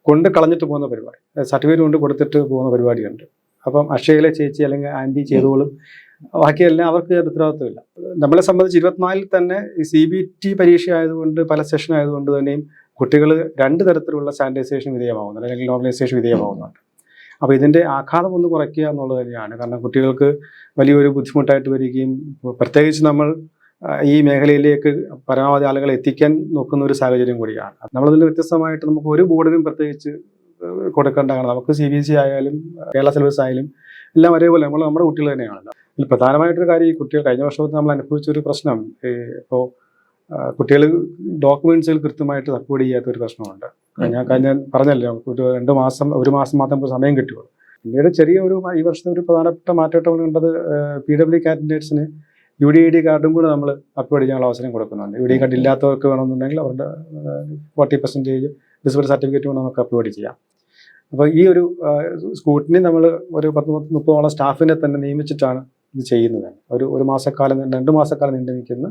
കൊണ്ട് കളഞ്ഞിട്ട് പോകുന്ന പരിപാടി, സർട്ടിഫിക്കറ്റ് കൊണ്ട് കൊടുത്തിട്ട് പോകുന്ന പരിപാടിയുണ്ട്. അപ്പം അക്ഷയയിലെ ചേച്ചി അല്ലെങ്കിൽ ആൻറ്റി ചെയ്തോളും, ബാക്കിയെല്ലാം അവർക്ക് ഉത്തരവാദിത്വമില്ല. നമ്മളെ സംബന്ധിച്ച് 24 തന്നെ ഈ CBT പരീക്ഷ ആയതുകൊണ്ട്, പല സെഷൻ ആയതുകൊണ്ട് തന്നെയും കുട്ടികൾ 2 തരത്തിലുള്ള സാനിറ്റൈസേഷൻ വിധേയമാവുന്നുണ്ട്, അല്ലെങ്കിൽ നോർമലൈസേഷൻ വിധേയമാവുന്നുണ്ട്. അപ്പോൾ ഇതിൻ്റെ ആഘാതം ഒന്ന് കുറയ്ക്കുക എന്നുള്ളത് തന്നെയാണ്. കാരണം കുട്ടികൾക്ക് വലിയൊരു ബുദ്ധിമുട്ടായിട്ട് വരികയും, പ്രത്യേകിച്ച് നമ്മൾ ഈ മേഖലയിലേക്ക് പരമാവധി ആളുകളെ എത്തിക്കാൻ നോക്കുന്ന ഒരു സാഹചര്യം കൂടിയാണ്. നമ്മളതിൽ വ്യത്യസ്തമായിട്ട് നമുക്ക് ഒരു ബോർഡിനും പ്രത്യേകിച്ച് കൊടുക്കേണ്ടതാണ്. നമുക്ക് CBSE ആയാലും കേരള സിലബസ് ആയാലും എല്ലാം ഒരേപോലെ നമ്മുടെ കുട്ടികൾ തന്നെയാണല്ലോ. ഇതിൽ പ്രധാനമായിട്ടൊരു കാര്യം, ഈ കുട്ടികൾ കഴിഞ്ഞ വർഷത്തിൽ നമ്മൾ അനുഭവിച്ചൊരു പ്രശ്നം, ഇപ്പോൾ കുട്ടികൾ ഡോക്യുമെൻറ്റ്സുകൾ കൃത്യമായിട്ട് അപ്ലോഡ് ചെയ്യാത്തൊരു പ്രശ്നമുണ്ട്. ഞാൻ പറഞ്ഞല്ലോ, ഒരു മാസം മാത്രം സമയം കിട്ടുകയുള്ളൂ. പിന്നീട് ഈ വർഷത്തെ ഒരു പ്രധാനപ്പെട്ട മാറ്റം കണ്ടത്, PWD കാൻഡിഡേറ്റ്സിന് UDID കാർഡും കൂടെ നമ്മൾ അപ്ലോഡ് ചെയ്യാനുള്ള അവസരം കൊടുക്കുന്നുണ്ട്. UDID കാർഡ് ഇല്ലാത്തവർക്ക് വേണമെന്നുണ്ടെങ്കിൽ അവരുടെ 40% ഡിസബിൾ സർട്ടിഫിക്കറ്റ് കൊണ്ട് നമുക്ക് അപ്ലോഡ് ചെയ്യാം. അപ്പോൾ ഈ ഒരു സ്കൂട്ടിനി നമ്മൾ ഒരു 10-30 സ്റ്റാഫിനെ തന്നെ നിയമിച്ചിട്ടാണ് ഇത് ചെയ്യുന്നത്. ഒരു മാസക്കാലം 2 മാസക്കാലം നീണ്ടു നിൽക്കുന്ന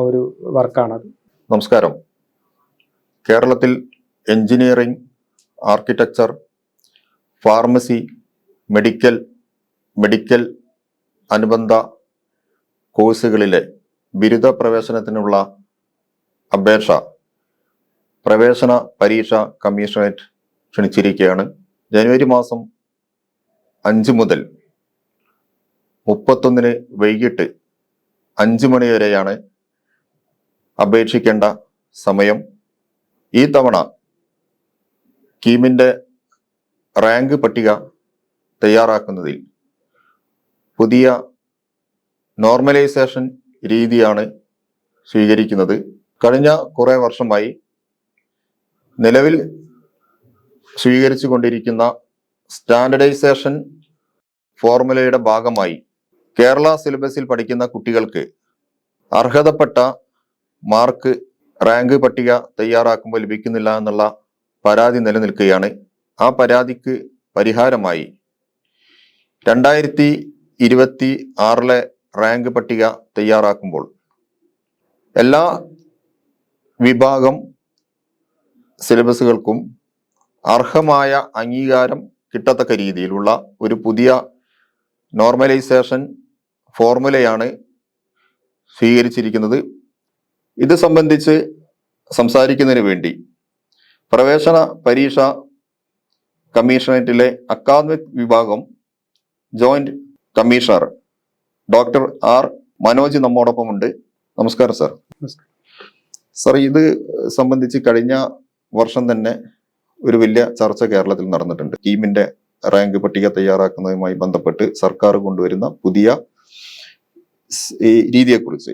ഒരു വർക്കാണത്. നമസ്കാരം. കേരളത്തിൽ എഞ്ചിനീയറിംഗ്, ആർക്കിടെക്ചർ, ഫാർമസി, മെഡിക്കൽ അനുബന്ധ കോഴ്സുകളിലെ ബിരുദ പ്രവേശനത്തിനുള്ള അപേക്ഷ പ്രവേശന പരീക്ഷ കമ്മീഷണറേറ്റ് ക്ഷണിച്ചിരിക്കുകയാണ്. ജനുവരി മാസം 5 മുതൽ 31 വൈകിട്ട് 5 മണി വരെയാണ് അപേക്ഷിക്കേണ്ട സമയം. ഈ തവണ കീമിൻ്റെ റാങ്ക് പട്ടിക തയ്യാറാക്കുന്നതിൽ പുതിയ നോർമലൈസേഷൻ രീതിയാണ് സ്വീകരിക്കുന്നത്. കഴിഞ്ഞ കുറേ വർഷമായി നിലവിൽ സ്വീകരിച്ചു കൊണ്ടിരിക്കുന്ന സ്റ്റാൻഡർഡൈസേഷൻ ഫോർമുലയുടെ ഭാഗമായി കേരള സിലബസിൽ പഠിക്കുന്ന കുട്ടികൾക്ക് അർഹതപ്പെട്ട മാർക്ക് റാങ്ക് പട്ടിക തയ്യാറാക്കുമ്പോൾ ലഭിക്കുന്നില്ല എന്നുള്ള പരാതി നിലനിൽക്കുകയാണ്. ആ പരാതിക്ക് പരിഹാരമായി 2026 റാങ്ക് പട്ടിക തയ്യാറാക്കുമ്പോൾ എല്ലാ വിഭാഗം സിലബസുകൾക്കും അർഹമായ അംഗീകാരം കിട്ടത്തക്ക രീതിയിലുള്ള ഒരു പുതിയ നോർമലൈസേഷൻ ഫോർമുലയാണ് സ്വീകരിച്ചിരിക്കുന്നത്. ഇത് സംബന്ധിച്ച് സംസാരിക്കുന്നതിന് വേണ്ടി പ്രവേശന പരീക്ഷ കമ്മീഷണറേറ്റിലെ അക്കാദമിക് വിഭാഗം joint commissioner doctor R. Manoj നമ്മോടൊപ്പമുണ്ട്. നമസ്കാരം സർ. സർ, ഇത് സംബന്ധിച്ച് കഴിഞ്ഞ വർഷം തന്നെ ഒരു വലിയ ചർച്ച കേരളത്തിൽ നടന്നിട്ടുണ്ട്. കീമിന്റെ റാങ്ക് പട്ടിക തയ്യാറാക്കുന്നതുമായി ബന്ധപ്പെട്ട് സർക്കാർ കൊണ്ടുവരുന്ന പുതിയ രീതിയെക്കുറിച്ച്.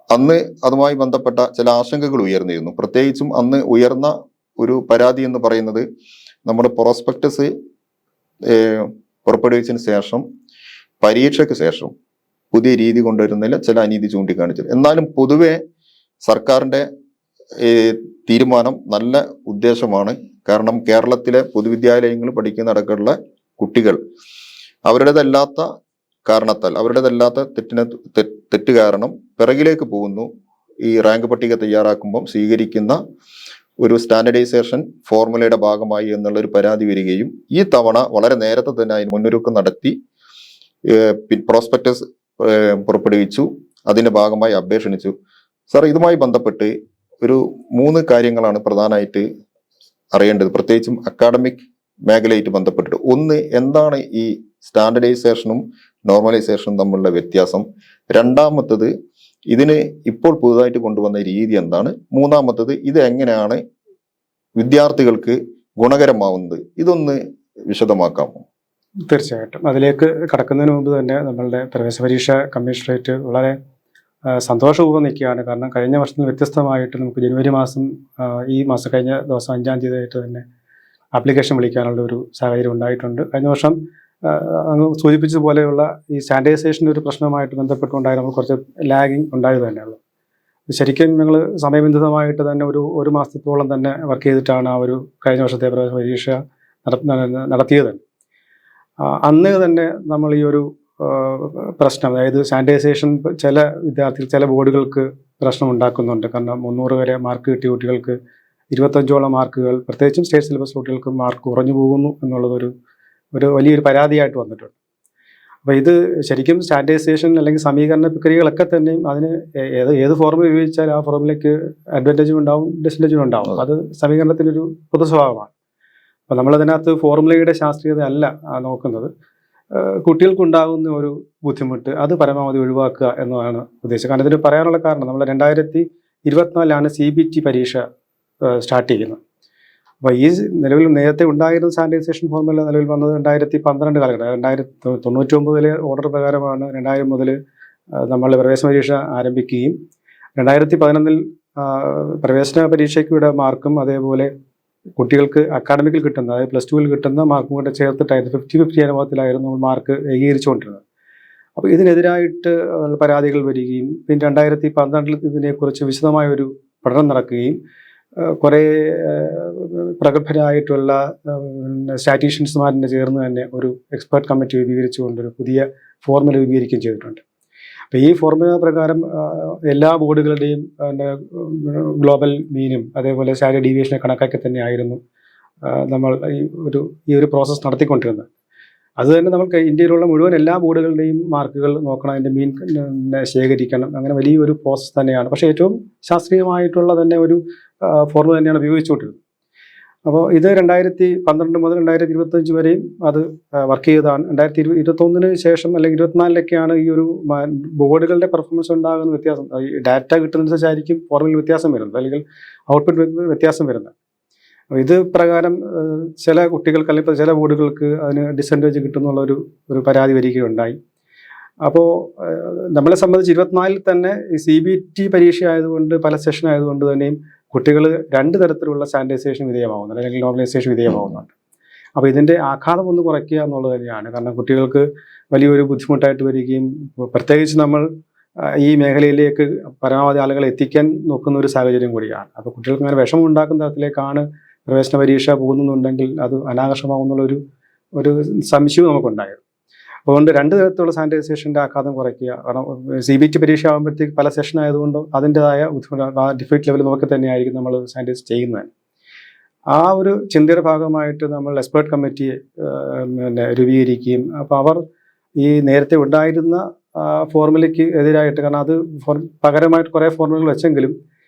അന്ന് അതുമായി ബന്ധപ്പെട്ട ചില ആശങ്കകൾ ഉയർന്നിരുന്നു. പ്രത്യേകിച്ചും അന്ന് ഉയർന്ന ഒരു പരാതി എന്ന് പറയുന്നത്, നമ്മുടെ പ്രോസ്പെക്ടസ് പുറപ്പെടുവിച്ചതിന് ശേഷം പരീക്ഷയ്ക്ക് ശേഷം പുതിയ രീതി കൊണ്ടുവരുന്നതിൽ ചില അനീതി ചൂണ്ടിക്കാണിച്ചത്. എന്നാലും പൊതുവെ സർക്കാരിന്റെ തീരുമാനം നല്ല ഉദ്ദേശമാണ്. കാരണം കേരളത്തിലെ പൊതുവിദ്യാലയങ്ങളിൽ പഠിക്കുന്നടക്കമുള്ള കുട്ടികൾ അവരുടേതല്ലാത്ത കാരണത്താൽ, അവരുടേതല്ലാത്ത തെറ്റ് കാരണം പിറകിലേക്ക് പോകുന്നു. ഈ റാങ്ക് പട്ടിക തയ്യാറാക്കുമ്പം സ്വീകരിക്കുന്ന ഒരു സ്റ്റാൻഡർഡൈസേഷൻ ഫോർമുലയുടെ ഭാഗമായി എന്നുള്ളൊരു പരാതി വരികയും ഈ തവണ വളരെ നേരത്തെ തന്നെ അതിന് മുന്നൊരുക്കം നടത്തി പ്രോസ്പെക്ടസ് പുറപ്പെടുവിച്ചു. അതിന്റെ ഭാഗമായി അപേക്ഷ ക്ഷണിച്ചു. സാർ, ഇതുമായി ബന്ധപ്പെട്ട് ഒരു 3 കാര്യങ്ങളാണ് പ്രധാനമായിട്ട് അറിയേണ്ടത്, പ്രത്യേകിച്ചും അക്കാഡമിക് മേഖലയായിട്ട് ബന്ധപ്പെട്ടിട്ട്. ഒന്ന്, എന്താണ് ഈ സ്റ്റാൻഡർഡൈസേഷനും നോർമലൈസേഷനും തമ്മിലുള്ള വ്യത്യാസം? രണ്ടാമത്തത്, ഇതിന് ഇപ്പോൾ പുതുതായിട്ട് കൊണ്ടുവന്ന രീതി എന്താണ്? മൂന്നാമത്തത്, ഇത് എങ്ങനെയാണ് വിദ്യാർത്ഥികൾക്ക് ഗുണകരമാവുന്നത്? ഇതൊന്ന് വിശദമാക്കാമോ? തീർച്ചയായിട്ടും. അതിലേക്ക് കടക്കുന്നതിന് മുമ്പ് തന്നെ നമ്മളുടെ പ്രവേശന പരീക്ഷ കമ്മീഷണറേറ്റ് വളരെ സന്തോഷപൂർവ്വം നിൽക്കുകയാണ്. കാരണം കഴിഞ്ഞ വർഷത്തിൽ വ്യത്യസ്തമായിട്ട് നമുക്ക് ജനുവരി മാസം, ഈ മാസം കഴിഞ്ഞ ദിവസം 5-ാം തീയതിയായിട്ട് തന്നെ ആപ്ലിക്കേഷൻ വിളിക്കാനുള്ള ഒരു സാഹചര്യം ഉണ്ടായിട്ടുണ്ട്. കഴിഞ്ഞ വർഷം അങ്ങ് സൂചിപ്പിച്ചതുപോലെയുള്ള ഈ സാനിറ്റൈസേഷൻ്റെ ഒരു പ്രശ്നവുമായിട്ട് ബന്ധപ്പെട്ടുണ്ടായി നമ്മൾ കുറച്ച് ലാഗിങ് ഉണ്ടായത് തന്നെയുള്ളൂ. ശരിക്കും ഞങ്ങൾ സമയബന്ധിതമായിട്ട് തന്നെ ഒരു മാസത്തോളം തന്നെ വർക്ക് ചെയ്തിട്ടാണ് ആ ഒരു കഴിഞ്ഞ വർഷത്തെ പ്രവേശന പരീക്ഷ നടത്തിയത് തന്നെ. അന്ന് തന്നെ നമ്മൾ ഈ ഒരു പ്രശ്നം, അതായത് സാനിറ്റൈസേഷൻ ചില വിദ്യാർത്ഥികൾ, ചില ബോർഡുകൾക്ക് പ്രശ്നം ഉണ്ടാക്കുന്നുണ്ട്. കാരണം 300 വരെ മാർക്ക് കിട്ടിയ കുട്ടികൾക്ക് 25ഓളം മാർക്കുകൾ പ്രത്യേകിച്ചും സ്റ്റേറ്റ് സിലബസ് കുട്ടികൾക്ക് മാർക്ക് കുറഞ്ഞു പോകുന്നു എന്നുള്ളതൊരു വലിയൊരു പരാതിയായിട്ട് വന്നിട്ടുണ്ട്. അപ്പോൾ ഇത് ശരിക്കും സ്റ്റാൻഡേർഡൈസേഷൻ അല്ലെങ്കിൽ സമീകരണ പ്രക്രിയകളൊക്കെ തന്നെയും അതിന് ഏത് ഫോർമുല ഉപയോഗിച്ചാൽ ആ ഫോർമുലയ്ക്ക് അഡ്വാൻറ്റേജും ഉണ്ടാവും ഡിസഡ്വാൻറ്റേജും ഉണ്ടാവും. അത് സമീകരണത്തിൻ്റെ ഒരു പൊതു സ്വഭാവമാണ്. അപ്പോൾ നമ്മളതിനകത്ത് ഫോർമുലയുടെ ശാസ്ത്രീയത അല്ല നോക്കുന്നത്. കുട്ടികൾക്കുണ്ടാകുന്ന ഒരു ബുദ്ധിമുട്ട് അത് പരമാവധി ഒഴിവാക്കുക എന്നതാണ് ഉദ്ദേശം. കാരണം ഇതിന് പറയാനുള്ള കാരണം നമ്മൾ 2024 CBT പരീക്ഷ സ്റ്റാർട്ട് ചെയ്യുന്നത്. അപ്പോൾ ഈ നിലവിൽ നേരത്തെ ഉണ്ടായിരുന്ന സ്റ്റാൻഡേർഡൈസേഷൻ ഫോർമുല നിലവിൽ വന്നത് 2012 കാലഘട്ടം. 1999 ഓർഡർ പ്രകാരമാണ് 2000 മുതൽ നമ്മൾ പ്രവേശന പരീക്ഷ ആരംഭിക്കുകയും 2011 പ്രവേശന പരീക്ഷയ്ക്കുടെ മാർക്കും അതേപോലെ കുട്ടികൾക്ക് അക്കാഡമിക്കിൽ കിട്ടുന്ന അതായത് +2 കിട്ടുന്ന മാർക്കും കൂടെ ചേർത്തിട്ടായിരുന്നു 50-50 അനുപാതത്തിലായിരുന്നു നമ്മൾ മാർക്ക് ഏകീകരിച്ചുകൊണ്ടിരുന്നത്. അപ്പോൾ ഇതിനെതിരായിട്ട് പരാതികൾ വരികയും പിന്നെ 2012 ഇതിനെക്കുറിച്ച് വിശദമായൊരു പഠനം നടക്കുകയും കുറേ പ്രഗത്ഭരായിട്ടുള്ള സ്റ്റാറ്റീഷ്യൻസുമാരിനെ ചേർന്ന് തന്നെ ഒരു എക്സ്പേർട്ട് കമ്മിറ്റി രൂപീകരിച്ചുകൊണ്ടൊരു പുതിയ ഫോർമുല രൂപീകരിക്കുകയും ചെയ്തിട്ടുണ്ട്. അപ്പോൾ ഈ ഫോർമുല പ്രകാരം എല്ലാ ബോർഡുകളുടെയും ഗ്ലോബൽ മീനും അതേപോലെ സ്റ്റാൻഡേർഡ് ഡീവിയേഷനെ കണക്കാക്കി തന്നെയായിരുന്നു നമ്മൾ ഈ ഒരു പ്രോസസ്സ് നടത്തിക്കൊണ്ടിരുന്നത്. അതുതന്നെ നമുക്ക് ഇന്ത്യയിലുള്ള മുഴുവൻ എല്ലാ ബോർഡുകളുടെയും മാർക്കുകൾ നോക്കണം, അതിൻ്റെ മീൻ ശേഖരിക്കണം, അങ്ങനെ വലിയൊരു പ്രോസസ്സ് തന്നെയാണ്. പക്ഷേ ഏറ്റവും ശാസ്ത്രീയമായിട്ടുള്ള തന്നെ ഒരു ഫോർമുല തന്നെയാണ് ഉപയോഗിച്ചുകൊണ്ടിരുന്നത്. അപ്പോൾ ഇത് 2012 മുതൽ 2025 വരെയും അത് വർക്ക് ചെയ്തതാണ്. 2021 ശേഷം അല്ലെങ്കിൽ 24 ഈ ഒരു ബോർഡുകളുടെ പെർഫോമൻസ് ഉണ്ടാകുന്ന വ്യത്യാസം, ഈ ഡാറ്റ കിട്ടുന്നതനുസരിച്ചായിരിക്കും ഫോർമുല വ്യത്യാസം വരുന്നത് അല്ലെങ്കിൽ ഔട്ട്പുട്ട് വ്യത്യാസം വരുന്നത്. ഇത് പ്രകാരം ചില കുട്ടികൾക്ക് അല്ലെങ്കിൽ ചില ബോർഡുകൾക്ക് അതിന് ഡിസഡ്വാൻറ്റേജ് കിട്ടുന്നുള്ള ഒരു പരാതി വരികയുണ്ടായി. അപ്പോൾ നമ്മളെ സംബന്ധിച്ച് 24 തന്നെ ഈ CBT പരീക്ഷ ആയതുകൊണ്ട് പല സെഷൻ ആയതുകൊണ്ട് തന്നെയും കുട്ടികൾ 2 തരത്തിലുള്ള സ്റ്റാൻഡേർഡൈസേഷൻ വിധേയമാകുന്നുണ്ട് അല്ലെങ്കിൽ നോർമലൈസേഷൻ വിധേയമാകുന്നുണ്ട്. അപ്പോൾ ഇതിൻ്റെ ആഘാതം ഒന്ന് കുറയ്ക്കുക എന്നുള്ളത് തന്നെയാണ്. കാരണം കുട്ടികൾക്ക് വലിയൊരു ബുദ്ധിമുട്ടായിട്ട് വരികയും പ്രത്യേകിച്ച് നമ്മൾ ഈ മേഖലയിലേക്ക് പരമാവധി ആളുകളെ എത്തിക്കാൻ നോക്കുന്ന ഒരു സാഹചര്യം കൂടിയാണ്. അപ്പോൾ കുട്ടികൾക്ക് അങ്ങനെ വിഷമം ഉണ്ടാക്കുന്ന തരത്തിലേക്കാണ് പ്രവേശന പരീക്ഷ പോകുന്നുണ്ടെങ്കിൽ അത് അനാകർഷമാകുന്നുള്ളൊരു സംശയവും നമുക്കുണ്ടായിരുന്നു. അതുകൊണ്ട് 2 തരത്തിലുള്ള സ്റ്റാൻഡേർഡൈസേഷൻ്റെ ആഘാതം കുറയ്ക്കുക. കാരണം CBT പരീക്ഷ ആകുമ്പോഴത്തേക്ക് പല സെഷൻ ആയതുകൊണ്ട് അതിൻ്റെതായ ബുദ്ധിമുട്ട് ഡിഫിക്കൽട്ട് ലെവൽ നോക്കി തന്നെയായിരിക്കും നമ്മൾ സ്റ്റാൻഡേർഡൈസ് ചെയ്യുന്നത്. ആ ഒരു ചിന്തയുടെ ഭാഗമായിട്ട് നമ്മൾ എക്സ്പേർട്ട് കമ്മിറ്റിയെ രൂപീകരിക്കുകയും അപ്പോൾ അവർ ഈ നേരത്തെ ഉണ്ടായിരുന്ന ഫോർമുലയ്ക്ക് എതിരായിട്ട്, കാരണം അത് പകരമായിട്ട് കുറേ ഫോർമുലകൾ വെച്ചെങ്കിലും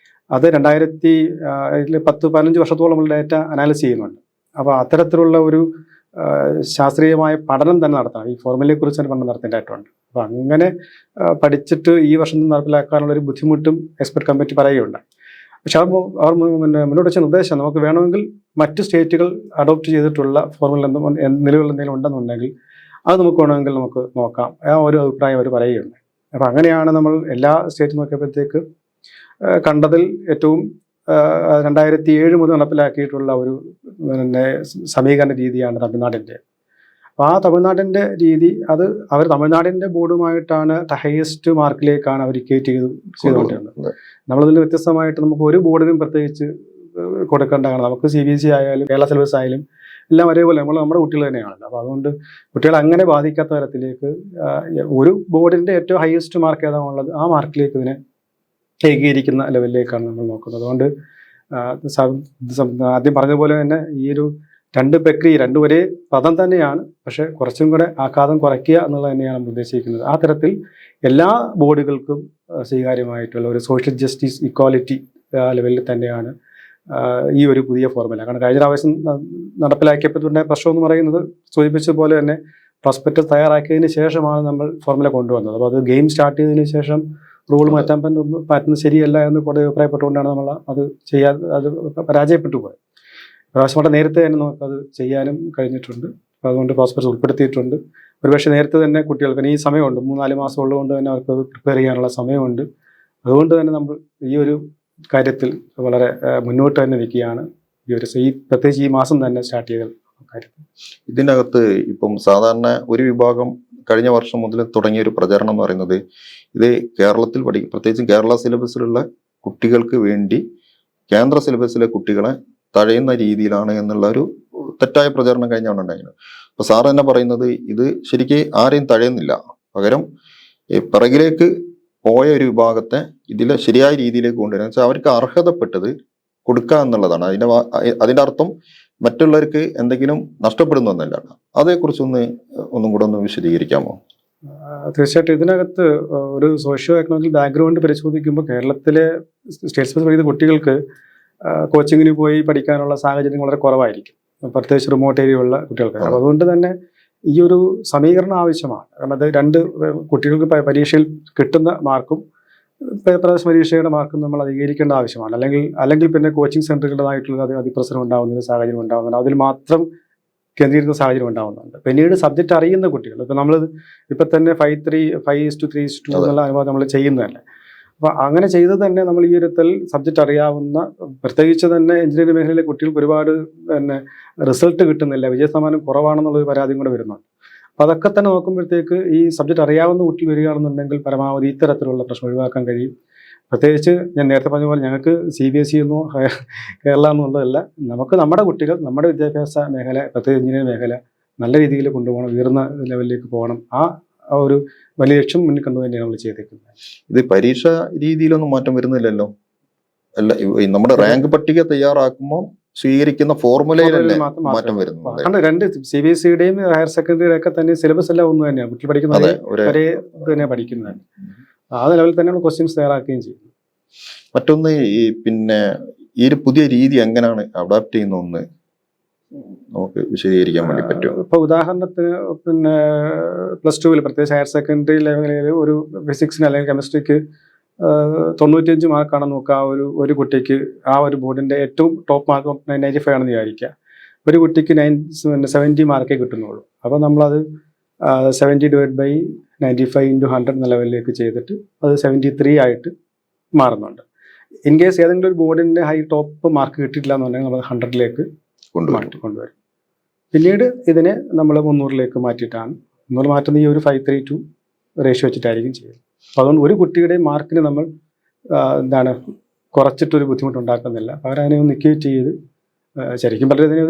അത് 2010-15 വർഷത്തോളം ഡാറ്റ അനാലിസ് ചെയ്യുന്നുണ്ട്. അപ്പോൾ അത്തരത്തിലുള്ള ഒരു ശാസ്ത്രീയമായ പഠനം തന്നെ നടത്തണം. ഈ ഫോർമുലയെക്കുറിച്ച് തന്നെ പഠനം നടത്തേണ്ടതായിട്ടുണ്ട്. അപ്പോൾ അങ്ങനെ പഠിച്ചിട്ട് ഈ വർഷം നടപ്പിലാക്കാനുള്ളൊരു ബുദ്ധിമുട്ടും എക്സ്പെർട്ട് കമ്മിറ്റി പറയുകയുണ്ടായി. പക്ഷെ അവർ മുന്നോട്ട് വെച്ച നിർദ്ദേശം നമുക്ക് വേണമെങ്കിൽ മറ്റ് സ്റ്റേറ്റുകൾ അഡോപ്റ്റ് ചെയ്തിട്ടുള്ള ഫോർമുല നിലവിൽ എന്തെങ്കിലും ഉണ്ടെന്നുണ്ടെങ്കിൽ അത് നമുക്ക് വേണമെങ്കിൽ നമുക്ക് നോക്കാം. ആ ഒരു അഭിപ്രായം അവർ പറയുകയുണ്ടായി. അപ്പോൾ അങ്ങനെയാണ് നമ്മൾ എല്ലാ സ്റ്റേറ്റും നോക്കിയപ്പോഴത്തേക്ക് കണ്ടതിൽ ഏറ്റവും 2007 മുതൽ നടപ്പിലാക്കിയിട്ടുള്ള ഒരു സമീകരണ രീതിയാണ് തമിഴ്നാടിൻ്റെ. അപ്പോൾ ആ തമിഴ്നാടിൻ്റെ രീതി അത് അവർ തമിഴ്നാടിൻ്റെ ബോർഡുമായിട്ടാണ് ഹയസ്റ്റ് മാർക്കിലേക്കാണ് അവർ ഇക്വേറ്റ് ചെയ്തുകൊണ്ടിരുന്നത്. നമ്മളതിൽ വ്യത്യസ്തമായിട്ട് നമുക്ക് ഒരു ബോർഡിനും പ്രത്യേകിച്ച് കൊടുക്കേണ്ടതാണ്. നമുക്ക് CBSE ആയാലും കേരള സിലബസ് ആയാലും എല്ലാം ഒരേപോലെ നമ്മുടെ കുട്ടികൾ തന്നെയാണല്ലോ. അപ്പോൾ അതുകൊണ്ട് കുട്ടികൾ അങ്ങനെ ബാധിക്കാത്ത തരത്തിലേക്ക് ഒരു ബോർഡിൻ്റെ ഏറ്റവും ഹയസ്റ്റ് മാർക്ക് ഏതാണുള്ളത് ആ മാർക്കിലേക്ക് ഇതിനെ ഏകീകരിക്കുന്ന ലെവലിലേക്കാണ് നമ്മൾ നോക്കുന്നത്. അതുകൊണ്ട് ആദ്യം പറഞ്ഞതുപോലെ തന്നെ ഈ ഒരു 2 പ്രക്രിയ 2 ഒരേ പദം തന്നെയാണ്, പക്ഷേ കുറച്ചും കൂടെ ആഘാതം കുറയ്ക്കുക എന്നുള്ളത് തന്നെയാണ് നമ്മൾ ഉദ്ദേശിക്കുന്നത്. ആ തരത്തിൽ എല്ലാ ബോർഡുകൾക്കും സ്വീകാര്യമായിട്ടുള്ള ഒരു സോഷ്യൽ ജസ്റ്റിസ് ഇക്വാലിറ്റി ലെവലിൽ തന്നെയാണ് ഈ ഒരു പുതിയ ഫോർമുല. കാരണം കഴിഞ്ഞ പ്രാവശ്യം നടപ്പിലാക്കിയപ്പോഴത്തെ പ്രശ്നം എന്ന് പറയുന്നത് സൂചിപ്പിച്ചതുപോലെ തന്നെ പ്രോസ്പെക്ടസ് തയ്യാറാക്കിയതിന് ശേഷമാണ് നമ്മൾ ഫോർമുല കൊണ്ടുവന്നത്. അപ്പോൾ അത് ഗെയിം സ്റ്റാർട്ട് ചെയ്തതിന് ശേഷം റൂൾ മാറ്റാൻ പറ്റുന്നത് ശരിയല്ല എന്ന് കൂടെ അഭിപ്രായപ്പെട്ടുകൊണ്ടാണ് നമ്മൾ അത് പരാജയപ്പെട്ടു പോയത്. പ്രാവശ്യം നേരത്തെ തന്നെ നമുക്കത് ചെയ്യാനും കഴിഞ്ഞിട്ടുണ്ട്. അപ്പോൾ അതുകൊണ്ട് പ്രോസ്പെക്ടസ് ഉൾപ്പെടുത്തിയിട്ടുണ്ട്. ഒരുപക്ഷെ നേരത്തെ തന്നെ കുട്ടികൾക്ക് ഈ സമയമുണ്ട്, 3-4 മാസം ഉള്ളതുകൊണ്ട് തന്നെ അവർക്കത് പ്രിപ്പയർ ചെയ്യാനുള്ള സമയമുണ്ട്. അതുകൊണ്ട് തന്നെ നമ്മൾ ഈ ഒരു കാര്യത്തിൽ വളരെ മുന്നോട്ട് തന്നെ നിൽക്കുകയാണ്. പ്രത്യേകിച്ച് ഈ മാസം തന്നെ സ്റ്റാർട്ട് ചെയ്ത കാര്യത്തിൽ. ഇതിനകത്ത് ഇപ്പം സാധാരണ ഒരു വിഭാഗം കഴിഞ്ഞ വർഷം മുതൽ തുടങ്ങിയ ഒരു പ്രചരണം എന്ന് പറയുന്നത് ഇത് കേരളത്തിൽ പ്രത്യേകിച്ചും കേരള സിലബസിലുള്ള കുട്ടികൾക്ക് വേണ്ടി കേന്ദ്ര സിലബസിലെ കുട്ടികളെ തഴയുന്ന രീതിയിലാണ് എന്നുള്ള ഒരു തെറ്റായ പ്രചരണം കഴിഞ്ഞാണ് ഉണ്ടായിരുന്നത്. അപ്പൊ സാർ തന്നെ പറയുന്നത് ഇത് ശരിക്കും ആരെയും തഴയുന്നില്ല, പകരം പിറകിലേക്ക് പോയ ഒരു വിഭാഗത്തെ ഇതിലെ ശരിയായ രീതിയിലേക്ക് കൊണ്ടുവരുന്നത് വെച്ചാൽ അവർക്ക് അർഹതപ്പെട്ടത് കൊടുക്കുക എന്നുള്ളതാണ്. അതിന്റെ അർത്ഥം മറ്റുള്ളവർക്ക് എന്തെങ്കിലും നഷ്ടപ്പെടുന്നു എന്നല്ല. ഒന്നും കൂടെ ഒന്ന് വിശദീകരിക്കാമോ? തീർച്ചയായിട്ടും ഇതിനകത്ത് ഒരു സോഷ്യോ എക്കണോമിക് ബാക്ക്ഗ്രൗണ്ട് പരിശോധിക്കുമ്പോൾ കേരളത്തിലെ സ്റ്റേറ്റ് സ്പെസിഫിക് പഠിക്കുന്ന കുട്ടികൾക്ക് കോച്ചിങ്ങിന് പോയി പഠിക്കാനുള്ള സാഹചര്യം വളരെ കുറവായിരിക്കും, പ്രത്യേകിച്ച് റിമോട്ട് ഏരിയ ഉള്ള കുട്ടികൾക്ക്. അപ്പോൾ അതുകൊണ്ട് തന്നെ ഈ ഒരു സമീകരണം ആവശ്യമാണ്. കാരണം അത് രണ്ട് കുട്ടികൾക്ക് പരീക്ഷയിൽ കിട്ടുന്ന മാർക്കും പ്രവേശന പരീക്ഷയുടെ മാർക്കും നമ്മൾ അധികരിക്കേണ്ട ആവശ്യമാണ്. അല്ലെങ്കിൽ പിന്നെ കോച്ചിങ് സെൻ്ററുകളുടേതായിട്ടുള്ള അതിപ്രസരം ഉണ്ടാകുന്ന ഒരു സാഹചര്യം ഉണ്ടാകുന്നുണ്ട്, അതിൽ മാത്രം കേന്ദ്രീകരിക്കുന്ന സാഹചര്യം ഉണ്ടാകുന്നുണ്ട്. പിന്നീട് സബ്ജക്റ്റ് അറിയുന്ന കുട്ടികൾ, ഇപ്പം നമ്മൾ ഇപ്പം തന്നെ 5:3:2 എന്നുള്ള അനുഭവം നമ്മൾ ചെയ്യുന്നതല്ലേ. അപ്പോൾ അങ്ങനെ ചെയ്ത് തന്നെ നമ്മൾ ഈ ഒരുത്തിൽ സബ്ജക്റ്റ് അറിയാവുന്ന, പ്രത്യേകിച്ച് തന്നെ എഞ്ചിനീയറിംഗ് മേഖലയിലെ കുട്ടികൾക്ക് ഒരുപാട് പിന്നെ റിസൾട്ട് കിട്ടുന്നില്ല, വിജയശതമാനം കുറവാണെന്നുള്ളൊരു പരാതിയും കൂടെ വരുന്നുണ്ട്. അപ്പോൾ അതൊക്കെ തന്നെ നോക്കുമ്പോഴത്തേക്ക് ഈ സബ്ജക്റ്റ് അറിയാവുന്ന കുട്ടി വരികയാണെന്നുണ്ടെങ്കിൽ പരമാവധി ഇത്തരത്തിലുള്ള പ്രശ്നം ഒഴിവാക്കാൻ കഴിയും. പ്രത്യേകിച്ച് ഞാൻ നേരത്തെ പറഞ്ഞ പോലെ ഞങ്ങൾക്ക് CBSE എന്നോ കേരള എന്നുള്ളതല്ല, നമുക്ക് നമ്മുടെ കുട്ടികൾ നമ്മുടെ വിദ്യാഭ്യാസ മേഖല, പ്രത്യേകിച്ച് എഞ്ചിനീയറിംഗ് മേഖല നല്ല രീതിയിൽ കൊണ്ടുപോകണം, ഉയർന്ന ലെവലിലേക്ക് പോകണം. ആ ഒരു വലിയ ലക്ഷ്യം മുന്നിൽ കണ്ടു തന്നെയാണ് നമ്മൾ ചെയ്തേക്കുന്നത്. ഇത് പരീക്ഷ രീതിയിലൊന്നും മാറ്റം വരുന്നില്ലല്ലോ. അല്ല, നമ്മുടെ റാങ്ക് പട്ടിക തയ്യാറാക്കുമ്പോൾ സ്വീകരിക്കുന്ന ഫോർമുലയിൽ മാറ്റം വരുന്നു. രണ്ട് CBSEയുടെയും ഹയർ സെക്കൻഡറിയുടെ ഒക്കെ തന്നെ സിലബസ് എല്ലാം ഒന്ന് തന്നെയാണ്, കുട്ടി പഠിക്കുന്നത് ഒരേ തന്നെ പഠിക്കുന്നത്. ആ ലെവലിൽ തന്നെയാണ് ക്വസ്റ്റ്യൻസ് തയ്യാറാക്കുകയും ചെയ്യുന്നത്. മറ്റൊന്ന് പിന്നെ ഈ ഒരു പുതിയ രീതി എങ്ങനെയാണ് അഡാപ്റ്റ് ചെയ്യുന്ന നമുക്ക് വിശദീകരിക്കാൻ വേണ്ടി പറ്റും? ഇപ്പൊ ഉദാഹരണത്തിന് പിന്നെ +2 പ്രത്യേകിച്ച് ഹയർ സെക്കൻഡറി ലെവലിൽ ഒരു ഫിസിക്സിന് അല്ലെങ്കിൽ കെമിസ്ട്രിക്ക് 95 മാർക്കാണെന്ന് നോക്കുക. ഒരു കുട്ടിക്ക് ആ ഒരു ബോർഡിന്റെ ഏറ്റവും ടോപ്പ് മാർക്ക് 95 ആണെന്ന് വിചാരിക്കുക. ഒരു കുട്ടിക്ക് 70 മാർക്കേ കിട്ടുന്നുള്ളൂ. അപ്പോൾ നമ്മളത് 70/95 × 100 എന്ന ലെവലിലേക്ക് ചെയ്തിട്ട് അത് 73 ആയിട്ട് മാറുന്നുണ്ട്. ഇൻ കേസ് ഏതെങ്കിലും ഒരു ബോർഡിന്റെ ടോപ്പ് മാർക്ക് കിട്ടിയിട്ടില്ല എന്നുണ്ടെങ്കിൽ നമ്മൾ 100ലേക്ക് കൊണ്ടുവരും. പിന്നീട് ഇതിനെ നമ്മൾ 300ലേക്ക് മാറ്റിയിട്ടാണ് 300 മാറ്റുന്ന ഈ ഒരു 5:3:2 റേഷ്യോ വെച്ചിട്ടായിരിക്കും ചെയ്യുന്നത്. അപ്പോൾ അതുകൊണ്ട് ഒരു കുട്ടിയുടെ മാർക്കിന് നമ്മൾ കുറച്ചിട്ടൊരു ബുദ്ധിമുട്ടുണ്ടാക്കുന്നില്ല. അവരതിനെ ഒന്ന് ഇക്വേറ്റ് ചെയ്ത് ശരിക്കും പലതിനെ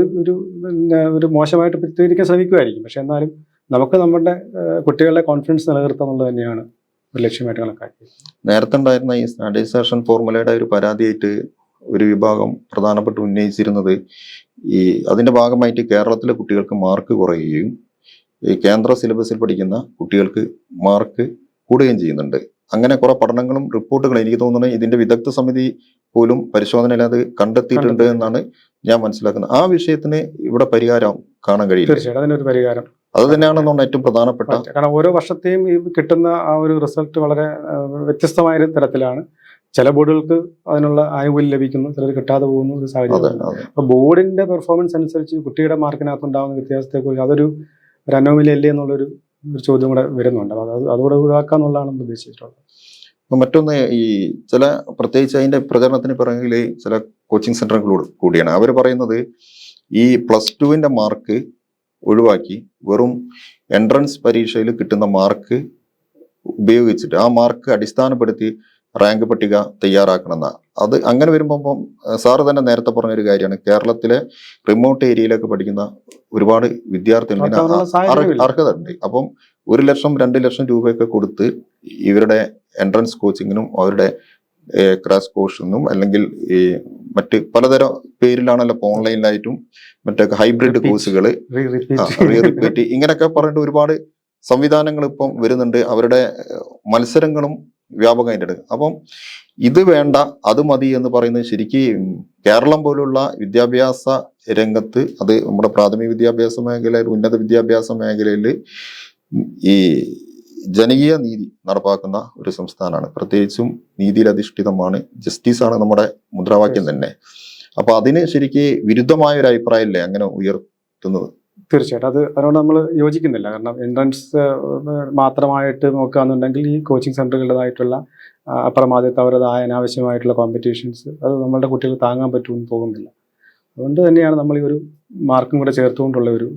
ഒരു മോശമായിട്ട് പ്രതികരിക്കാൻ ശ്രമിക്കുമായിരിക്കും. പക്ഷെ എന്നാലും നമുക്ക് നമ്മുടെ കുട്ടികളുടെ കോൺഫിഡൻസ് നിലനിർത്തുക എന്നുള്ളത് തന്നെയാണ് ഒരു ലക്ഷ്യമായിട്ട് കണക്കാക്കിയത്. നേരത്തെ ഉണ്ടായിരുന്ന ഈ സ്റ്റാൻഡേർഡൈസേഷൻ ഫോർമുലയുടെ ഒരു പരാതിയായിട്ട് ഒരു വിഭാഗം പ്രധാനപ്പെട്ട് ഉന്നയിച്ചിരുന്നത് അതിന്റെ ഭാഗമായിട്ട് കേരളത്തിലെ കുട്ടികൾക്ക് മാർക്ക് കുറയുകയും ഈ കേന്ദ്ര സിലബസിൽ പഠിക്കുന്ന കുട്ടികൾക്ക് മാർക്ക് കൂടുകയും ചെയ്യുന്നുണ്ട്. അങ്ങനെ കുറെ പഠനങ്ങളും റിപ്പോർട്ടുകളും എനിക്ക് തോന്നുന്നത് ഇതിന്റെ വിദഗ്ധ സമിതി പോലും പരിശോധനയിൽ അത് കണ്ടെത്തിയിട്ടുണ്ട് എന്നാണ് ഞാൻ മനസ്സിലാക്കുന്നത്. ആ വിഷയത്തിന് ഇവിടെ പരിഹാരം കാണാൻ കഴിയും. തീർച്ചയായിട്ടും അതിനൊരു പരിഹാരം അത് തന്നെയാണെന്നാണ് ഏറ്റവും പ്രധാനപ്പെട്ട. കാരണം ഓരോ വർഷത്തെയും ഈ കിട്ടുന്ന ആ ഒരു റിസൾട്ട് വളരെ വ്യത്യസ്തമായ തരത്തിലാണ്. ചില ബോർഡുകൾക്ക് അതിനുള്ള ആനുകൂല്യം ലഭിക്കുന്നു, ചിലർ കിട്ടാതെ പോകുന്ന ഒരു സാഹചര്യം. അപ്പോൾ ബോർഡിന്റെ പെർഫോമൻസ് അനുസരിച്ച് കുട്ടിയുടെ മാർക്കിനകത്ത് ഉണ്ടാകുന്ന വ്യത്യാസത്തെക്കുറിച്ച് അതൊരു അനോമലി അല്ലേ എന്നുള്ളൊരു ചോദ്യം കൂടെ വരുന്നുണ്ട്. അപ്പോൾ അതുകൂടെ ഒഴിവാക്കാന്നുള്ളതാണ് ഉദ്ദേശിച്ചിട്ടുള്ളത്. മറ്റൊന്ന് ഈ ചില പ്രത്യേകിച്ച് അതിന്റെ പ്രചരണത്തിന് പിറകിൽ ചില കോച്ചിങ് സെന്ററുകൾ കൂടിയാണ്. അവർ പറയുന്നത് ഈ +2 മാർക്ക് ഒഴിവാക്കി വെറും എൻട്രൻസ് പരീക്ഷയിൽ കിട്ടുന്ന മാർക്ക് ഉപയോഗിച്ചിട്ട് ആ മാർക്ക് അടിസ്ഥാനപ്പെടുത്തി റാങ്ക് പട്ടിക തയ്യാറാക്കണമെന്ന. അത് അങ്ങനെ വരുമ്പം സാറ് തന്നെ നേരത്തെ പറഞ്ഞൊരു കാര്യമാണ്, കേരളത്തിലെ റിമോട്ട് ഏരിയയിലൊക്കെ പഠിക്കുന്ന ഒരുപാട് വിദ്യാർത്ഥികൾക്ക് അർഹത ഉണ്ട്. അപ്പം 1 ലക്ഷം 2 ലക്ഷം രൂപയൊക്കെ കൊടുത്ത് ഇവരുടെ എൻട്രൻസ് കോച്ചിങ്ങിനും അവരുടെ ക്രാഷ് കോഴ്സിനും അല്ലെങ്കിൽ ഈ മറ്റ് പലതരം പേരിലാണല്ലോ ഓൺലൈനിലായിട്ടും മറ്റൊക്കെ ഹൈബ്രിഡ് കോഴ്സുകൾ, റിപ്പീറ്റ് ഇങ്ങനെയൊക്കെ പറഞ്ഞിട്ട് ഒരുപാട് സംവിധാനങ്ങൾ ഇപ്പം വരുന്നുണ്ട്. അവരുടെ മത്സരങ്ങളും വ്യാപകമായിട്ട്. അപ്പം ഇത് വേണ്ട അത് മതി എന്ന് പറയുന്നത് ശരിക്കും കേരളം പോലുള്ള വിദ്യാഭ്യാസ രംഗത്ത്, അത് നമ്മുടെ പ്രാഥമിക വിദ്യാഭ്യാസ മേഖലയിൽ, ഉന്നത വിദ്യാഭ്യാസ മേഖലയിൽ ഈ ജനകീയ നീതി നടപ്പാക്കുന്ന ഒരു സംസ്ഥാനമാണ്. പ്രത്യേകിച്ചും നീതിയിൽ അധിഷ്ഠിതമാണ്, ജസ്റ്റിസാണ് നമ്മുടെ മുദ്രാവാക്യം തന്നെ. അപ്പൊ അതിന് ശരിക്ക് വിരുദ്ധമായ ഒരു അഭിപ്രായമല്ലേ അങ്ങനെ ഉയർത്തുന്നത്? തീർച്ചയായിട്ടും അതിനോട് നമ്മൾ യോജിക്കുന്നില്ല. കാരണം എൻട്രൻസ് മാത്രമായിട്ട് നോക്കുകയാണെന്നുണ്ടെങ്കിൽ ഈ കോച്ചിങ് സെൻ്ററുകളുടേതായിട്ടുള്ള അപ്രമാദിത്വം, അവരുടേതായ അനാവശ്യമായിട്ടുള്ള കോമ്പറ്റീഷൻസ് അത് നമ്മളുടെ കുട്ടികൾ താങ്ങാൻ പറ്റുമെന്ന് പോകുന്നില്ല. അതുകൊണ്ട് തന്നെയാണ് നമ്മൾ ഈ ഒരു മാർക്കും കൂടെ ചേർത്തുകൊണ്ടുള്ള ഒരു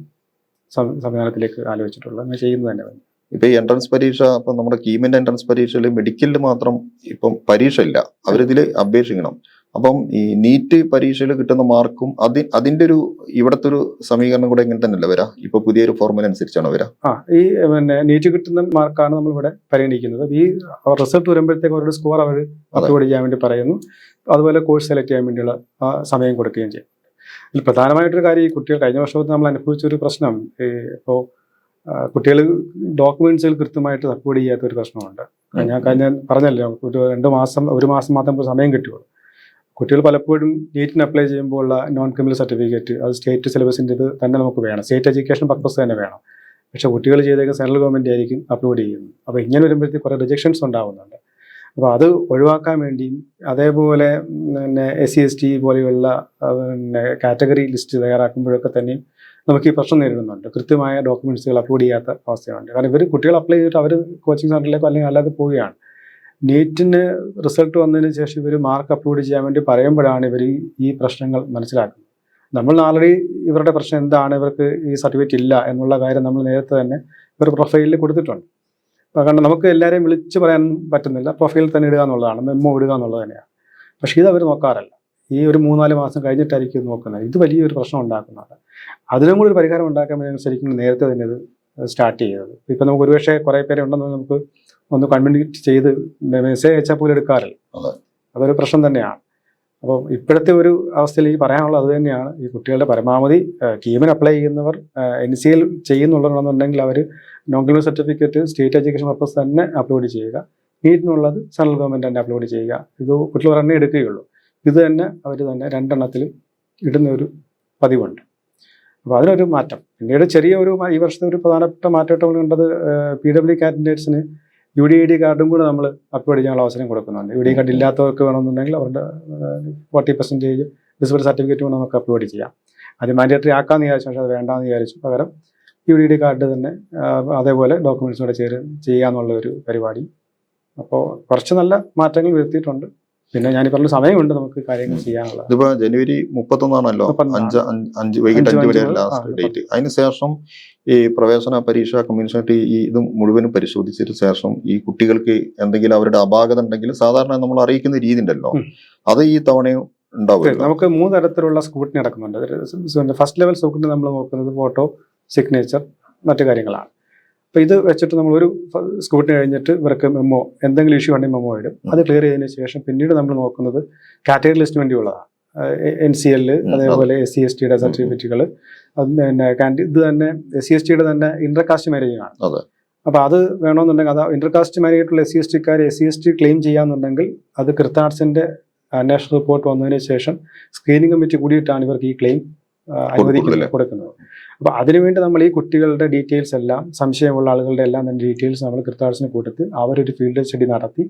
സംവിധാനത്തിലേക്ക് ആലോചിച്ചിട്ടുള്ളത്. അങ്ങനെ ചെയ്യുന്നത് തന്നെ. ഇപ്പൊ ഈ എൻട്രൻസ് പരീക്ഷ, ഇപ്പൊ നമ്മുടെ കീമിന്റെ എൻട്രൻസ് പരീക്ഷയിൽ മെഡിക്കലിൽ മാത്രം ഇപ്പം പരീക്ഷ ഇല്ല, അവരിതിൽ അപേക്ഷിക്കണം. അപ്പം ഈ നീറ്റ് പരീക്ഷയിൽ കിട്ടുന്ന മാർക്കും അതിന്റെ ഒരു ഇവിടുത്തെ ഒരു സമീകരണം കൂടെ ഇങ്ങനെ തന്നെയല്ലേ വരാം? ഇപ്പൊ പുതിയൊരു ഫോർമുല അനുസരിച്ചാണോ വരാം? ഈ നീറ്റ് കിട്ടുന്ന മാർക്കാണ് നമ്മൾ ഇവിടെ പരിഗണിക്കുന്നത്. ഈ റിസൾട്ട് വരുമ്പോഴത്തേക്ക് അവരുടെ സ്കോർ അവർ അപ്ലോഡ് ചെയ്യാൻ വേണ്ടി പറയുന്നു. അതുപോലെ കോഴ്സ് സെലക്ട് ചെയ്യാൻ വേണ്ടിയുള്ള സമയം കൊടുക്കുകയും ചെയ്യും. ഇതിൽ പ്രധാനമായിട്ടൊരു കാര്യം, ഈ കുട്ടികൾ കഴിഞ്ഞ വർഷത്തിൽ നമ്മൾ അനുഭവിച്ച ഒരു പ്രശ്നം, ഇപ്പോൾ കുട്ടികൾ ഡോക്യുമെന്റ്സുകൾ കൃത്യമായിട്ട് അപ്ലോഡ് ചെയ്യാത്തൊരു പ്രശ്നമുണ്ട്. ഞാൻ പറഞ്ഞല്ലോ, ഒരു മാസം മാത്രം സമയം കിട്ടുകയുള്ളൂ. കുട്ടികൾ പലപ്പോഴും നീറ്റിന് അപ്ലൈ ചെയ്യുമ്പോൾ ഉള്ള നോൺ ക്രിമിനൽ സർട്ടിഫിക്കറ്റ് അത് സ്റ്റേറ്റ് സിലബസിൻ്റെ ഇത് തന്നെ നമുക്ക് വേണം, സ്റ്റേറ്റ് എഡ്യൂക്കേഷൻ പർപ്പസ് തന്നെ വേണം. പക്ഷേ കുട്ടികൾ ചെയ്തേക്കുന്ന സെൻട്രൽ ഗവൺമെൻറ് ആയിരിക്കും അപ്ലോഡ് ചെയ്യുന്നത്. അപ്പോൾ ഇങ്ങനെ വരുമ്പോഴത്തേക്ക് കുറേ റിജക്ഷൻസ് ഉണ്ടാകുന്നുണ്ട്. അപ്പോൾ അത് ഒഴിവാക്കാൻ വേണ്ടിയും അതേപോലെ SC/ST പോലെയുള്ള കാറ്റഗറി ലിസ്റ്റ് തയ്യാറാക്കുമ്പോഴൊക്കെ തന്നെയും നമുക്ക് ഈ പ്രശ്നം നേരിടുന്നുണ്ട്. കൃത്യമായ ഡോക്യുമെൻറ്റ്സുകൾ അപ്ലോഡ് ചെയ്യാത്ത അവസ്ഥയുണ്ട്. കാരണം ഇവർ കുട്ടികൾ അപ്ലൈ ചെയ്തിട്ട് അവർ കോച്ചിങ് സെൻറ്ററിലേക്കോ അല്ലെങ്കിൽ അല്ലാതെ പോവുകയാണ്. നീറ്റിന് റിസൾട്ട് വന്നതിന് ശേഷം ഇവർ മാർക്ക് അപ്ലോഡ് ചെയ്യാൻ വേണ്ടി പറയുമ്പോഴാണ് ഇവർ ഈ പ്രശ്നങ്ങൾ മനസ്സിലാക്കുന്നത്. നമ്മൾ ആൾറെഡി ഇവരുടെ പ്രശ്നം എന്താണ്, ഇവർക്ക് ഈ സർട്ടിഫിക്കറ്റ് ഇല്ല എന്നുള്ള കാര്യം നമ്മൾ നേരത്തെ തന്നെ ഇവർ പ്രൊഫൈലിൽ കൊടുത്തിട്ടുണ്ട്. കാരണം നമുക്ക് എല്ലാവരെയും വിളിച്ച് പറയാൻ പറ്റുന്നില്ല, പ്രൊഫൈലിൽ തന്നെ ഇടുക എന്നുള്ളതാണ്, മെമ്മോ ഇടുക എന്നുള്ളത് തന്നെയാണ്. പക്ഷേ ഇത് അവർ നോക്കാറില്ല. ഈ ഒരു 3-4 മാസം കഴിഞ്ഞിട്ടായിരിക്കും നോക്കുന്നത്. ഇത് വലിയൊരു പ്രശ്നം ഉണ്ടാക്കുന്നുണ്ട്. അതിനും കൂടി ഒരു പരിഹാരം ഉണ്ടാക്കാൻ വേണ്ടി ശരിക്കും നേരത്തെ തന്നെ ഇത് സ്റ്റാർട്ട് ചെയ്തത്. ഇപ്പം നമുക്ക് ഒരുപക്ഷെ കുറേ പേരെ ഉണ്ടെന്ന് നമുക്ക് ഒന്ന് കൺവിൻസ് ചെയ്ത് മെസ്സേജ് അയച്ചാൽ പോലും എടുക്കാറില്ല. അതൊരു പ്രശ്നം തന്നെയാണ്. അപ്പോൾ ഇപ്പോഴത്തെ ഒരു അവസ്ഥയിലേക്ക് പറയാനുള്ളത് അത് തന്നെയാണ്. ഈ കുട്ടികളുടെ പരമാവധി കീമിന് അപ്ലൈ ചെയ്യുന്നവർ NCL ചെയ്യുന്നുള്ളതെന്നുണ്ടെങ്കിൽ അവർ non criminal certificate state education purpose തന്നെ അപ്ലോഡ് ചെയ്യുക. നീറ്റിനുള്ളത് സെൻട്രൽ ഗവൺമെൻറ് തന്നെ അപ്ലോഡ് ചെയ്യുക. ഇത് കുട്ടികൾ ഒരെണ്ണേ എടുക്കുകയുള്ളൂ. ഇത് തന്നെ അവർ തന്നെ 2 എണ്ണത്തിലും ഇടുന്ന ഒരു പതിവുണ്ട്. അപ്പോൾ അതിനൊരു മാറ്റം. പിന്നീട് ഈ വർഷത്തെ ഒരു പ്രധാനപ്പെട്ട മാറ്റമായിട്ട് നമ്മൾ കണ്ടത് PW കാൻഡിഡേറ്റ്സിന് UDID കാർഡും കൂടെ നമ്മൾ അപ്ലോഡ് ചെയ്യാനുള്ള അവസരം കൊടുക്കുന്നുണ്ട്. UDID കാർഡ് ഇല്ലാത്തവർക്ക് വേണമെന്നുണ്ടെങ്കിൽ അവരുടെ 40% ഡിസബിൾ സർട്ടിഫിക്കറ്റ് കൊണ്ട് നമുക്ക് അപ്ലോഡ് ചെയ്യാം. അത് മാൻഡേറ്ററി ആക്കാമെന്ന് വിചാരിച്ചു, പക്ഷേ അത് വേണ്ടാന്ന് വിചാരിച്ചു. പകരം UDID കാർഡ് തന്നെ അതേപോലെ ഡോക്യുമെൻറ്റ്സ് കൂടെ ചെയ്യാമെന്നുള്ള ഒരു പരിപാടി. അപ്പോൾ കുറച്ച് നല്ല മാറ്റങ്ങൾ വരുത്തിയിട്ടുണ്ട്. പിന്നെ ഞാൻ പറഞ്ഞ സമയമുണ്ട് നമുക്ക് കാര്യങ്ങൾ ചെയ്യാനുള്ളത്. ഇതിപ്പോ ജനുവരി 31 വൈകിട്ട് 5 വരെ ലാസ്റ്റ് ഡേറ്റ്. അതിനുശേഷം ഈ പ്രവേശന പരീക്ഷാ കമ്മീഷനായിട്ട് ഈ ഇത് മുഴുവനും പരിശോധിച്ചതിന് ശേഷം ഈ കുട്ടികൾക്ക് എന്തെങ്കിലും അവരുടെ അപാകത ഉണ്ടെങ്കിൽ സാധാരണ നമ്മൾ അറിയിക്കുന്ന രീതി ഉണ്ടല്ലോ, അത് ഈ തവണയും ഉണ്ടാവും. നമുക്ക് 3 തരത്തിലുള്ള സ്ക്രൂട്ടിനി നടക്കുന്നുണ്ട്. ഫസ്റ്റ് ലെവൽ സ്ക്രൂട്ടിനി നമ്മൾ നോക്കുന്നത് ഫോട്ടോ, സിഗ്നേച്ചർ, മറ്റു കാര്യങ്ങളാണ്. അപ്പോൾ ഇത് വെച്ചിട്ട് നമ്മളൊരു സ്ക്രൂട്ടിനി കഴിഞ്ഞിട്ട് ഇവർക്ക് മെമ്മോ എന്തെങ്കിലും ഇഷ്യൂ ഉണ്ടെങ്കിൽ മെമ്മോ ഇടും. അത് ക്ലിയർ ചെയ്തതിന് ശേഷം പിന്നീട് നമ്മൾ നോക്കുന്നത് കാറ്റഗറി ലിസ്റ്റിന് വേണ്ടിയുള്ളതാണ്. NCL അതേപോലെ SC/ST സർട്ടിഫിക്കറ്റുകൾ, പിന്നെ ഇത് തന്നെ SC/ST തന്നെ ഇന്റർകാസ്റ്റ് മാരേജിംഗ് ആണ്. അപ്പോൾ അത് വേണമെന്നുണ്ടെങ്കിൽ അത് ഇന്റർകാസ്റ്റ് മാരേജ് ആയിട്ടുള്ള SC/STക്കാർ SC/ST ക്ലെയിം ചെയ്യാന്നുണ്ടെങ്കിൽ അത് ക്രിത്താർട്സിന്റെ അന്വേഷണ റിപ്പോർട്ട് വന്നതിന് ശേഷം സ്ക്രീനിങ് കമ്മിറ്റി കൂടിയിട്ടാണ് ഇവർക്ക് ഈ ക്ലെയിം കൊടുക്കുന്നത്. അപ്പോൾ അതിനുവേണ്ടി നമ്മൾ ഈ കുട്ടികളുടെ ഡീറ്റെയിൽസ് എല്ലാം, സംശയമുള്ള ആളുകളുടെ എല്ലാം തന്നെ ഡീറ്റെയിൽസ് നമ്മൾ ക്രിത്താർട്സിന് കൊടുത്ത് അവരൊരു ഫീൽഡ് സ്റ്റഡി നടത്തി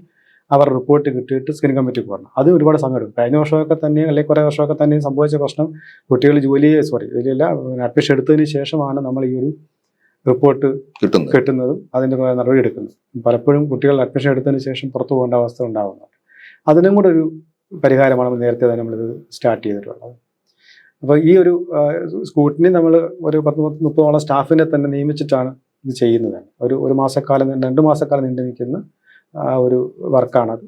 അവർ റിപ്പോർട്ട് കിട്ടിയിട്ട് സ്ക്രീനിങ് കമ്മിറ്റിക്ക് പോകണം. അത് ഒരുപാട് സമയം എടുക്കും. കഴിഞ്ഞ വർഷമൊക്കെ തന്നെ അല്ലെങ്കിൽ കുറേ വർഷമൊക്കെ തന്നെ സംഭവിച്ച പ്രശ്നം, കുട്ടികൾ അഡ്മിഷൻ എടുത്തതിന് ശേഷമാണ് നമ്മൾ ഈ ഒരു റിപ്പോർട്ട് കിട്ടുന്നതും അതിൻ്റെ നടപടി എടുക്കുന്നത്. പലപ്പോഴും കുട്ടികൾ അഡ്മിഷൻ എടുത്തതിന് ശേഷം പുറത്തു പോകേണ്ട അവസ്ഥ ഉണ്ടാകുന്നുണ്ട്. അതിനും കൂടെ ഒരു പരിഹാരമാണ് നമ്മൾ നേരത്തെ തന്നെ നമ്മളിത് സ്റ്റാർട്ട് ചെയ്തിട്ടുള്ളത്. അപ്പോൾ ഈ ഒരു സ്കൂട്ടിനി നമ്മൾ ഒരു 10-30 സ്റ്റാഫിനെ തന്നെ നിയമിച്ചിട്ടാണ് ഇത് ചെയ്യുന്നത്. ഒരു മാസക്കാലം 2 മാസക്കാലം നീണ്ടു നിൽക്കുന്ന ഒരു വർക്കാണത്.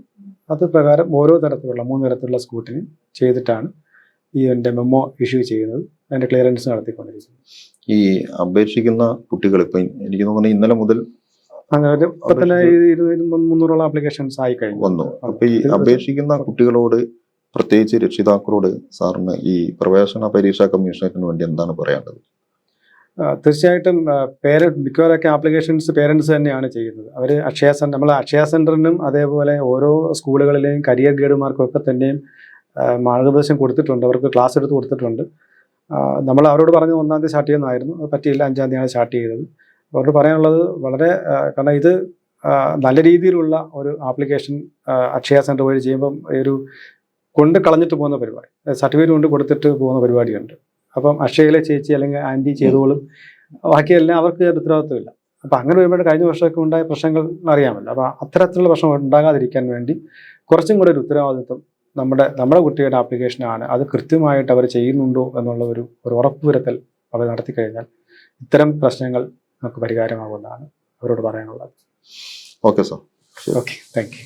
അത് പ്രകാരം ഓരോ തരത്തിലുള്ള 3 തരത്തിലുള്ള സ്കൂട്ടിനി ചെയ്തിട്ടാണ് ഈ എൻ്റെ മെമ്മോ ഇഷ്യൂ ചെയ്യുന്നത്, അതിൻ്റെ ക്ലിയറൻസ് നടത്തിക്കൊണ്ടിരിക്കുന്നത്. ഈ അപേക്ഷിക്കുന്ന കുട്ടികൾ ഇപ്പം എനിക്ക് തോന്നുന്നു ഇന്നലെ മുതൽ അങ്ങനെ ഇപ്പം തന്നെ 200-300 ആപ്ലിക്കേഷൻസ് ആയി കഴിഞ്ഞു വന്നു. അപ്പോൾ ഈ അപേക്ഷിക്കുന്ന കുട്ടികളോട്, പ്രത്യേകിച്ച് രക്ഷിതാക്കളോട് സാറിന് ഈ പ്രവേശന പരീക്ഷാ കമ്മീഷനത്തിന് വേണ്ടി എന്താണ് പറയാനുള്ളത്? തീർച്ചയായിട്ടും മിക്കവാറൊക്കെ ആപ്ലിക്കേഷൻസ് പേരൻസ് തന്നെയാണ് ചെയ്യുന്നത്. അവർ നമ്മൾ അക്ഷയ സെൻറ്ററിനും അതേപോലെ ഓരോ സ്കൂളുകളിലെയും കരിയർ ഗൈഡുമാർക്കും ഒക്കെ തന്നെയും മാർഗനിർദ്ദേശം കൊടുത്തിട്ടുണ്ട്, അവർക്ക് ക്ലാസ് എടുത്ത് കൊടുത്തിട്ടുണ്ട്. നമ്മൾ അവരോട് പറഞ്ഞ് 1-ാം തീയതി സ്റ്റാർട്ട് ചെയ്യുന്നതായിരുന്നു, അത് പറ്റിയില്ല, 5-ാം തീയതിയാണ് സ്റ്റാർട്ട് ചെയ്തത്. അവരോട് പറയാനുള്ളത് വളരെ, കാരണം ഇത് നല്ല രീതിയിലുള്ള ഒരു ആപ്ലിക്കേഷൻ അക്ഷയ സെൻറ്റർ വഴി ചെയ്യുമ്പം ഒരു കൊണ്ട് കളഞ്ഞിട്ട് പോകുന്ന പരിപാടി, സർട്ടിഫിക്കറ്റ് കൊണ്ട് കൊടുത്തിട്ട് പോകുന്ന പരിപാടിയുണ്ട്. അപ്പം അക്ഷയയിലെ ചേച്ചി അല്ലെങ്കിൽ ആൻറ്റി ചെയ്തോളും, ബാക്കിയെല്ലാം അവർക്ക് ഉത്തരവാദിത്വമില്ല. അപ്പം അങ്ങനെ വരുമ്പോൾ കഴിഞ്ഞ വർഷമൊക്കെ ഉണ്ടായ പ്രശ്നങ്ങൾ അറിയാമല്ലോ. അപ്പോൾ അത്തരത്തിലുള്ള പ്രശ്നം ഉണ്ടാകാതിരിക്കാൻ വേണ്ടി കുറച്ചും കൂടെ ഒരു ഉത്തരവാദിത്വം നമ്മുടെ കുട്ടിയുടെ ആപ്ലിക്കേഷനാണ്, അത് കൃത്യമായിട്ട് അവർ ചെയ്യുന്നുണ്ടോ എന്നുള്ള ഒരു ഉറപ്പുവരുത്തൽ അവർ നടത്തി കഴിഞ്ഞാൽ ഇത്തരം പ്രശ്നങ്ങൾ നമുക്ക് പരിഹാരമാകുന്നതാണ് അവരോട് പറയാനുള്ളത്. Okay sir. Okay, thank you.